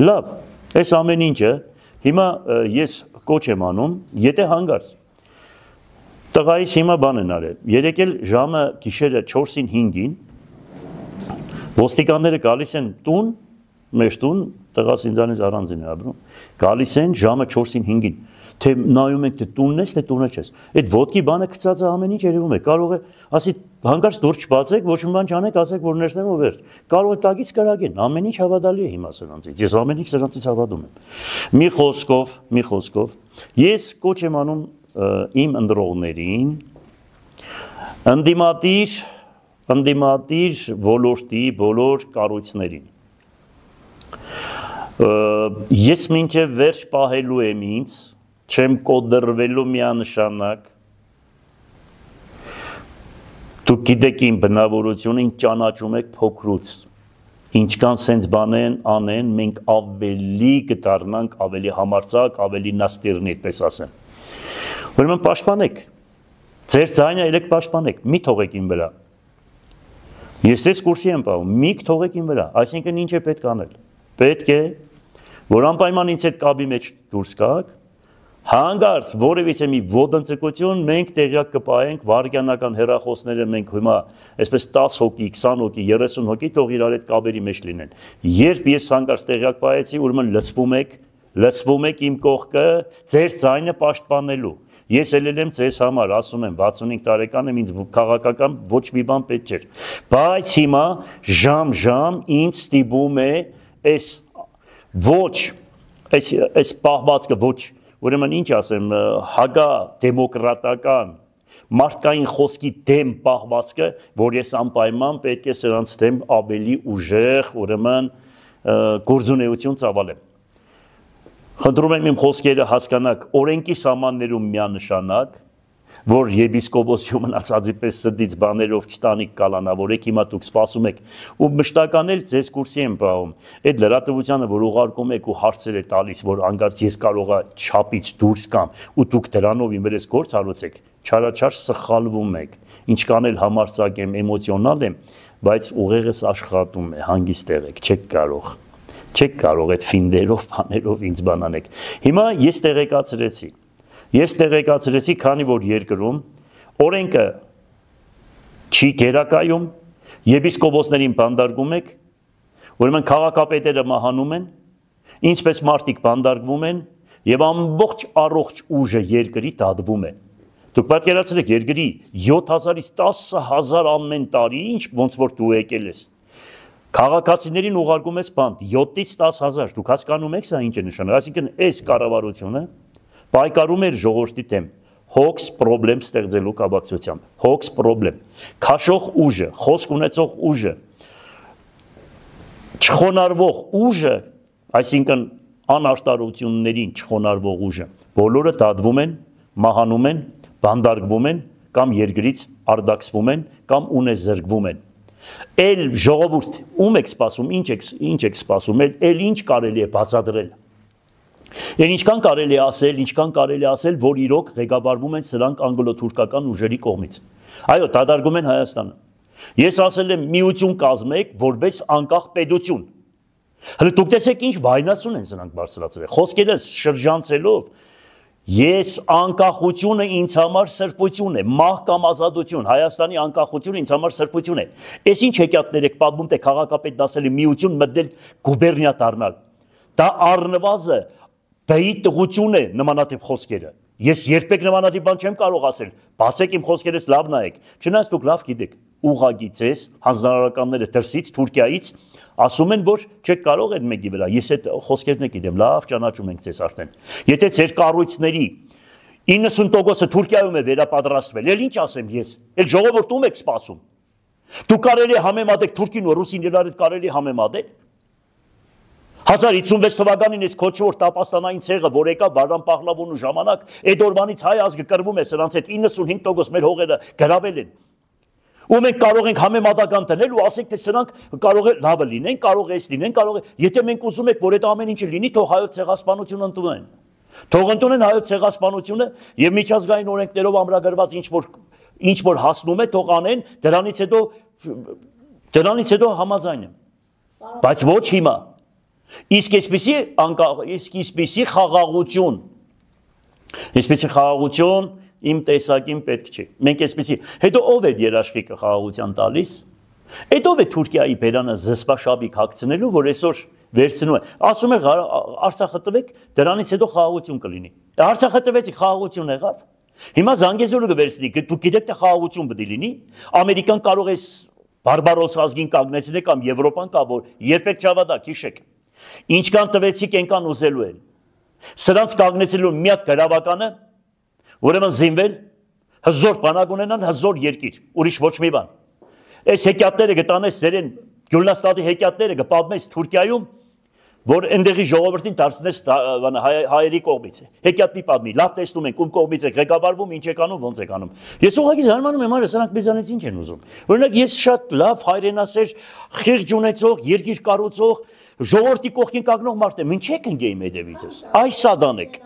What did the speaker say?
Լավ, այս ամեն ինչը հիմա ես կոչ եմ անում, եթե հանգարց տղայիս հիմա բան են արել, երեկել ժամը գիշերը 4-ին 5-ին ոստիկանները գալիս են տուն, մեր տուն, տղաս ինձանից առանձին է ապրում, գալիս են ժամը 4-ին 5-ին, թե նայում ենք թե տունն ես, թե տունը չես, այդ ոտքի բանը գծած է ամեն ինչ երևում է, կարող է, ասի հանկարծ դուրս չբացեք, ոչ մի բան չանեք, ասեք որ ներսնեմ ու վերջ, կարող է տակից կրակեն, ամեն ինչ հավատալի է հիմա սրանցից, ես ամեն ինչ սրանցից հավատում եմ։ Մի խոսքով, ես կոչ եմ անում իմ ընտրողներին ընդդիմադիր ոլորտի բոլոր կառույցներին։ Ես մինչև վերջ պահելու եմ ինձ, չեմ կոդրվելու միանշանակ, դուք գիտեք իմ բնավորությունը, ինձ ճանաչում եք փոքրուց, ինչքան սենց բան անեն, մենք ավելի կդառնանք, ավելի համարձակ, ավելի նաստիրնի, այդպես ասեմ։ Ուրեմն պաշտպանեք, ձեր ձայնը ելեք պաշտպանեք, մի թողեք իմ վրա։ Ես ես կուրսի եմ պահում, մի թողեք իմ վրա, այսինքն ինչ է պետք անել։ Պետք է, որ անպայման ինձ այդ կաբի մեջ դուրս գաք, հանգարց որևիցե մի ոտնձգություն մենք տեղյակ կպահենք վարքյանական հեռախոսները մենք հիմա այսպես 10 հոգի, 20 հոգի, 30 հոգի թող իրար այդ կաբերի մեջ լինեն։ Երբ ես հանգարց տեղյակ պահեցի, ուրեմն լցվում եք իմ կողքը ձեր ձայնը պաշտպանելու։ Ես ելել եմ ձեզ համար, ասում եմ 65 տարեկան եմ, ինձ քաղաքական ոչ մի բան պետք չէր։ Բայց հիմա ժամ ինձ ստիպում է այս պահվածքը ոչ, ուրեմն ինչ ասեմ, հագա դեմոկրատական մարդկային խոսքի դեմ պահվածքը, որ ես անպայման պետք է սրանց դեմ ավելի ուժեղ, ուրեմն գործունեություն ծավալեմ։ Խնդրում եմ իմ խոսքերը հասկանաք, օրենքի սահմաններում միանշանակ, որ եպիսկոպոսի մնացածի պես սդից բաներով չտանիք կալանավորեք, հիմա դուք սպասում եք ու մշտական էլ ձեզ կուրսի եմ պահում։ Այդ լրատվությանը, որ ուղարկում եք ու հարցեր է տալիս, որ անգարց ես կարողա չափից դուրս կամ ու դուք դրանով իմ վրես գործ հարուցեք, չարաչար սխալվում եք։ Ինչքան էլ համարձակ եմ, էմոցիոնալ եմ, բայց ուղեղս աշխատում է, հանգիստ եղեք, չեք կարող այդ ֆինդերով, բաներով ինձ բանանեք։ Հիմա ես տեղեկացրեցի, քանի որ երկրում օրենքը չի գերակայում, եպիսկոպոսներին բանդարգում եք, ուրեմն քաղաքապետերը մահանում են, ինչպես մարդիկ բանդարգվում են եւ ամբողջ առողջ ուժը երկրի դատվում է։ Դուք պատկերացրեք երկրի 7000-ից 10000 ամեն տարի, ինչ ոնց որ դու եկել ես։ Քաղաքացիներին ուղարկում ես բանտ 7-ից 10000, դուք հասկանում եք սա ինչ է նշանակում, այսինքն այս կառավարությունը պայքարում էր ժողովրդի դեմ, հոգս պրոբլեմ ստեղծելու կապակցությամբ, հոգս պրոբլեմ, քաշող ուժը, խոսք ունեցող ուժը, չխոնարհվող ուժը, այսինքն անարտարություններին չխոնարհվող ուժը, բոլորը դատվում են, մահանում են, բանդարգվում են կամ երկրից արդակսվում են կամ ունեզրկվում են։ Էլ ժողովուրդ, ում եք սպասում, ինչ եք սպասում, էլ ինչ կարելի է բացատրել։ Եվ ինչքան կարելի է ասել, որ իրոք ղեկավարվում են սրանք անգլո-թուրքական ուժերի կողմից։ Այո, դատարկում են Հայաստանը։ Ես ասել եմ միություն կազմեք, որպես անկախ պետություն։ Հələ դուք տեսեք ինչ վայնասուն են սրանք բարձրացրել։ Խոսքերս շրջանցելով ես անկախությունը ինձ համար սրբություն է, մահ կամ ազատություն, Հայաստանի անկախությունը ինձ համար սրբություն է։ Այս ինչ հեքիաթներ եք պատմում, թե քաղաքապետ դասել է միություն մտնել գուբերնիա դառնալ։ Դա առնվազն բեի տղություն է նմանատիպ խոսքերը։ Ես երբեք նմանատիպ բան չեմ կարող ասել։ Բացեք իմ խոսքերից լավ նայեք։ Չնայած դուք լավ գիտեք, ուղղակի ձեզ հանձնարարականները դրսից Թուրքիայից ասում են, որ չեք կարող այդ մեկի վրա։ Ես այդ խոսքերն եք գիտեմ, լավ ճանաչում ենք ձեզ արդեն։ Եթե ձեր կառույցների 90%-ը Թուրքիայում է վերապատրաստվել, ել ինչ ասեմ ես։ Էլ ժողովուրդում եք սպասում։ Դու կարելի է համեմատեք թուրքին ու ռուսին իրար հետ կարելի համեմատել։ 1056 թվականին այս քոչվոր տապաստանային ցեղը, որ եկավ Վարդան Պահլավոնու ժամանակ, այդ օրվանից հայ ազգը կռվում է սրանց հետ 95% մեր հողերը գրավել են։ Ու մենք կարող ենք համեմատական տնել ու ասենք, թե սրանք կարող է լավը լինեն, կարող է էս լինեն, կարող է, եթե մենք ուզում ենք, որ այդ ամեն ինչը լինի, թող հայոց ցեղասպանությունը ընդունեն։ Թող ընդունեն հայոց ցեղասպանությունը եւ միջազգային օրենքներով ամրագրված ինչ որ հասնում է, թող անեն, դրանից հետո համաձայն եմ։ Բայց ոչ հիմա։ Իսկ այսպիսի խաղաղություն, իմ տեսակին պետք չի։ Մենք այսպիսի, հետո ով է երաշխիքը խաղաղության տալիս, այդ ով է Թուրքիայի բերանը զսպաշաբիկ հագցնելու, որ այսօր վերցնում է, ասում է Արցախը տվեք, դրանից հետո խաղաղություն կլինի։ Արցախը տվեցիք, խաղաղություն եղավ։ Հիմա Զանգեզուրը կվերցնի, դուք գիտեք թե խաղաղություն պետք է լինի, Ամերիկան կարող է բարբարոս ազգին կանգնեցնել կամ Եվրոպան կա, որ երբեք չավադակ, հիշեք։ Ինչքան տվեցիք, այնքան ուզելու են։ Սրանց կանգնեցնելու միակ գրավականը, ուրեմն զինվել, հզոր բանակ ունենալ, հզոր երկիր, ուրիշ ոչ մի բան։ Այս հեքիաթները կտանես ձերեն, Գյուլնաստադի հեքիաթները կպատմես Թուրքիայում, որ այնտեղի ժողովրդին դարձնես հայերի կողմից է։ Հեքիաթ մի պատմի, լավ տեսնում ենք, ում կողմից եք ղեկավարվում, ինչ եք անում, ոնց եք անում։ Ես ուղղակի զարմանում եմ, արը սրանք մեզանից ինչ են ուզում։ Օրինակ ես շատ լավ հայրենասեր, խիղճ ունեցող, երկիր կառուցող, ժողովրդի կողքին կանգնող մարդ եմ, ինչ եք ընկեի մեդևիցս։ Այս սադան եք։